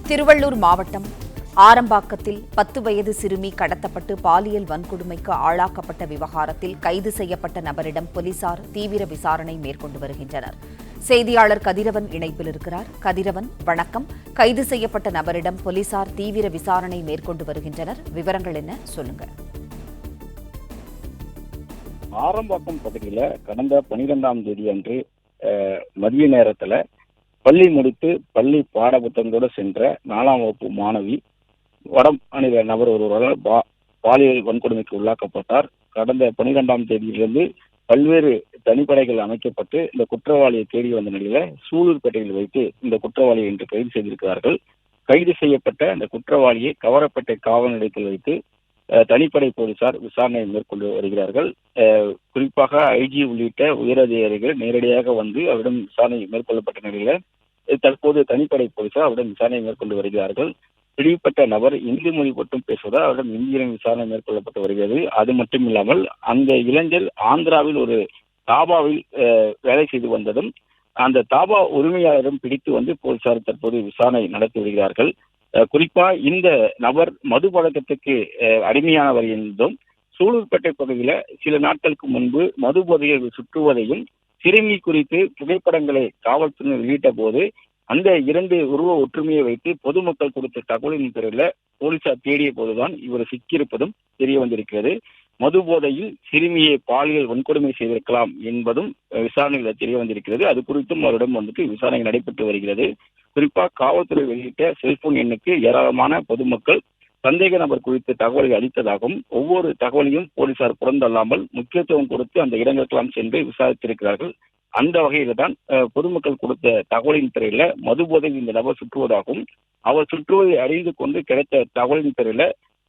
திருவள்ளூர் மாவட்டம் ஆரம்பாக்கத்தில் 10 வயது சிறுமி கடத்தப்பட்டு பாலியல் வன்கொடுமைக்கு ஆளாக்கப்பட்ட விவகாரத்தில் கைது செய்யப்பட்ட நபரிடம் போலீசார் தீவிர விசாரணை மேற்கொண்டு வருகின்றனர். செய்தியாளர் கதிரவன் இணைப்பில் இருக்கிறார். கதிரவன், வணக்கம். கைது செய்யப்பட்ட நபரிடம் போலீசார் தீவிர விசாரணை மேற்கொண்டு வருகின்றனர். விவரங்கள் என்ன, சொல்லுங்க. ஆரம்பாக்கம் பகுதியில் கடந்த 12ஆம் தேதி அன்று மதிய நேரத்தில் பள்ளி முடித்து பள்ளி பாடப்புத்தகத்தோடு சென்ற 4ஆம் வகுப்பு மாணவி வடம் அணிந்த நபர் ஒருவரால் பாலியல் வன்கொடுமைக்கு உள்ளாக்கப்பட்டார். கடந்த 12ஆம் தேதியிலிருந்து பல்வேறு தனிப்படைகள் அமைக்கப்பட்டு இந்த குற்றவாளியை தேடி வந்த நிலையில சூலூர்பேட்டையில் வைத்து இந்த குறிப்பாக இன்று கைது செய்திருக்கிறார்கள். கைது செய்யப்பட்ட இந்த குற்றவாளியை கவரப்பேட்டை காவல் நிலையத்தில் வைத்து தனிப்படை போலீசார் விசாரணை மேற்கொண்டு வருகிறார்கள். குறிப்பாக ஐஜி உள்ளிட்ட உயரதிகாரிகள் நேரடியாக வந்து அவரிடம் விசாரணை மேற்கொள்ளப்பட்ட நிலையில தற்போது தனிப்படை போலீசார் அவரிடம் விசாரணை மேற்கொண்டு வருகிறார்கள். பிடிப்பட்ட நபர் இந்தி மொழி மட்டும் பேசுவதால் அவரிடம் இந்தியிலும் விசாரணை மேற்கொள்ளப்பட்டு வருகிறது. அது மட்டும் இல்லாமல் அந்த இளைஞர் ஆந்திராவில் ஒரு தாபாவில் வேலை செய்து வந்ததும் அந்த தாபா உரிமையாளரும் பிடித்து வந்து போலீசார் தற்போது விசாரணை நடத்தி வருகிறார்கள். குறிப்பா இந்த நபர் மது பழக்கத்துக்கு அடிமையானவர் என்றும் சூலூர்பேட்டை பகுதியில சில நாட்களுக்கு முன்பு மது போதையில் சுற்றுவதையும் சிறுமி குறித்து புகைப்படங்களை காவல்துறையினர் வெளியிட்ட போது அந்த 2 உருவ ஒற்றுமையை வைத்து பொதுமக்கள் கொடுத்த தகவலின் பேரில் போலீசார் தேடிய போதுதான் இவர் சிக்கியிருப்பதும் தெரிய வந்திருக்கிறது. மது போதையில் சிறுமியை பாலியல் வன்கொடுமை செய்திருக்கலாம் என்பதும் விசாரணைகள் தெரிய வந்திருக்கிறது. அது குறித்தும் அவரிடம் விசாரணை நடைபெற்று வருகிறது. குறிப்பாக காவல்துறை வெளியிட்ட செல்போன் எண்ணுக்கு ஏராளமான பொதுமக்கள் சந்தேக நபர் குறித்து தகவலை அளித்ததாகவும் ஒவ்வொரு தகவலையும் போலீசார் புறந்தள்ளாமல் முக்கியத்துவம் கொடுத்து அந்த இடங்களுக்கெல்லாம் சென்று விசாரித்திருக்கிறார்கள். அந்த வகையில தான் பொதுமக்கள் கொடுத்த தகவலின் பேரில் மது போதையில் இந்த நபர் சுற்றுவதாகவும் அவர் சுற்றுவதை அறிந்து கொண்டு கிடைத்த தகவலின் பேரில்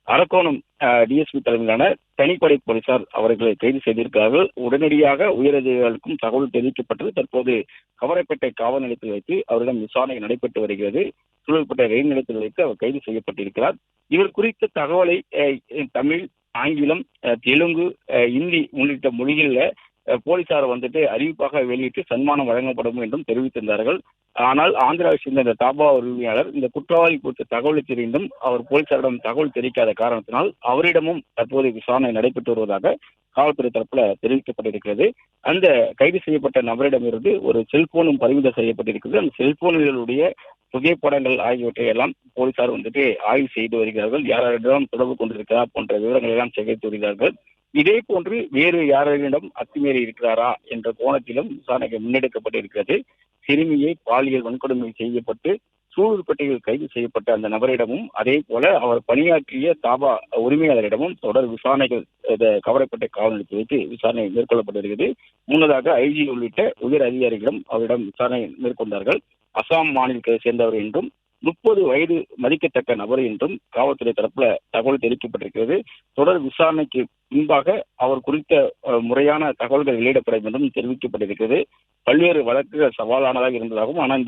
அரக்கோணம் டிஎஸ்பி தலைமையிலான தனிப்படை போலீசார் அவர்களை கைது செய்திருக்கிறார்கள். உடனடியாக உயரதிகாரிகளுக்கும் தகவல் தெரிவிக்கப்பட்டது. தற்போது கவரப்பேட்டை காவல் நிலையத்தில் வைத்து அவரிடம் விசாரணை நடைபெற்று வருகிறது. சூழல்பட்ட ரயில் நிலையத்தில் வைத்து அவர் கைது செய்யப்பட்டிருக்கிறார். இவர் குறித்த தகவலை தமிழ், ஆங்கிலம், தெலுங்கு, இந்தி உள்ளிட்ட மொழிகளில் போலீசார் அறிவிப்பாக வெளியிட்டு சன்மானம் வழங்கப்படும் என்றும் தெரிவித்திருந்தார்கள். ஆனால் ஆந்திராவை சேர்ந்த இந்த தாபா உரிமையாளர் இந்த குற்றவாளி குறித்த தகவலை தெரிந்தும் அவர் போலீசாரிடம் தகவல் தெரிவிக்காத காரணத்தினால் அவரிடமும் தற்போது விசாரணை நடைபெற்று வருவதாக காவல்துறை தரப்புல தெரிவிக்கப்பட்டிருக்கிறது. அந்த கைது செய்யப்பட்ட நபரிடமிருந்து ஒரு செல்போனும் பறிமுதல் செய்யப்பட்டிருக்கிறது. அந்த செல்போன்களுடைய புகைப்படங்கள் ஆகியவற்றை எல்லாம் போலீசார் ஆய்வு செய்து வருகிறார்கள். யாரிடம் தொடர்பு கொண்டிருக்கிறார் போன்ற விவரங்களை எல்லாம் சேகரித்து வருகிறார்கள். இதே போன்று வேறு யாரிடம் அத்துமீறி இருக்கிறாரா என்ற கோணத்திலும் விசாரணைகள் முன்னெடுக்கப்பட்டிருக்கிறது. சிறுமியை பாலியல் வன்கொடுமை செய்யப்பட்டு சூலூர்பேட்டையில் கைது செய்யப்பட்ட அந்த நபரிடமும் அதே போல அவர் பணியாற்றிய தாபா உரிமையாளரிடமும் தொடர் விசாரணைகள் கவரப்பேட்டை காவல் நிலையத்தில் வைத்து விசாரணை மேற்கொள்ளப்பட்டு வருகிறது. முன்னதாக ஐஜி உள்ளிட்ட உயர் அதிகாரிகளிடம் அவரிடம் விசாரணை மேற்கொண்டார்கள். அசாம் மாநிலத்தை சேர்ந்தவர் என்றும் 30 வயது மதிக்கத்தக்க நபர் என்றும் காவல்துறை தரப்புல தகவல் தெரிவிக்கப்பட்டிருக்கிறது. தொடர் விசாரணைக்கு முன்பாக அவர் குறித்த முறையான தகவல்கள் வெளியிடப்படும் என்றும் தெரிவிக்கப்பட்டிருக்கிறது. பல்வேறு வழக்குகள் சவாலானதாக இருந்ததாகவும் ஆனால்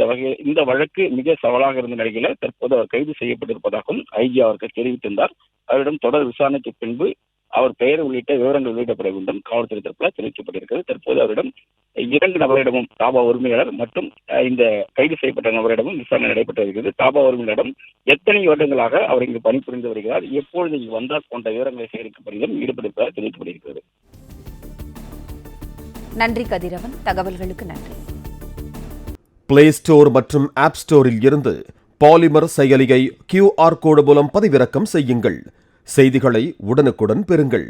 இந்த வழக்கு மிக சவாலாக இருந்த நிலையில தற்போது அவர் கைது செய்யப்பட்டிருப்பதாகவும் ஐஜி அவர்கள் தெரிவித்திருந்தார். அவரிடம் தொடர் விசாரணைக்கு பின்பு அவர் பெயர் உள்ளிட்ட விவரங்கள் வெளியிடப்பட வேண்டும் காவல்துறை தரப்புல தெரிவிக்கப்பட்டிருக்கிறது. தற்போது அவரிடம் 2 நபரிடமும் தாபா உரிமையாளர் மற்றும் இந்த கைது செய்யப்பட்ட நபரிடமும் விசாரணை நடைபெற்று வருகிறது. தாபா உரிமையாளரிடம் எத்தனை வருடங்களாக அவர் இங்கு பணிபுரிந்து வருகிறார், எப்பொழுது இங்கு வந்தார் போன்ற விவரங்களை சேகரிக்கப்படும் ஈடுபட்டிருப்பதாக தெரிவிக்கப்படுகிறது. நன்றி கதிரவன், தகவல்களுக்கு நன்றி. பிளே ஸ்டோர் மற்றும் ஆப் ஸ்டோரில் இருந்து பாலிமர் செயலியை QR கோடு மூலம் பதிவிறக்கம் செய்யுங்கள். செய்திகளை உடனுக்குடன் பெறுங்கள்.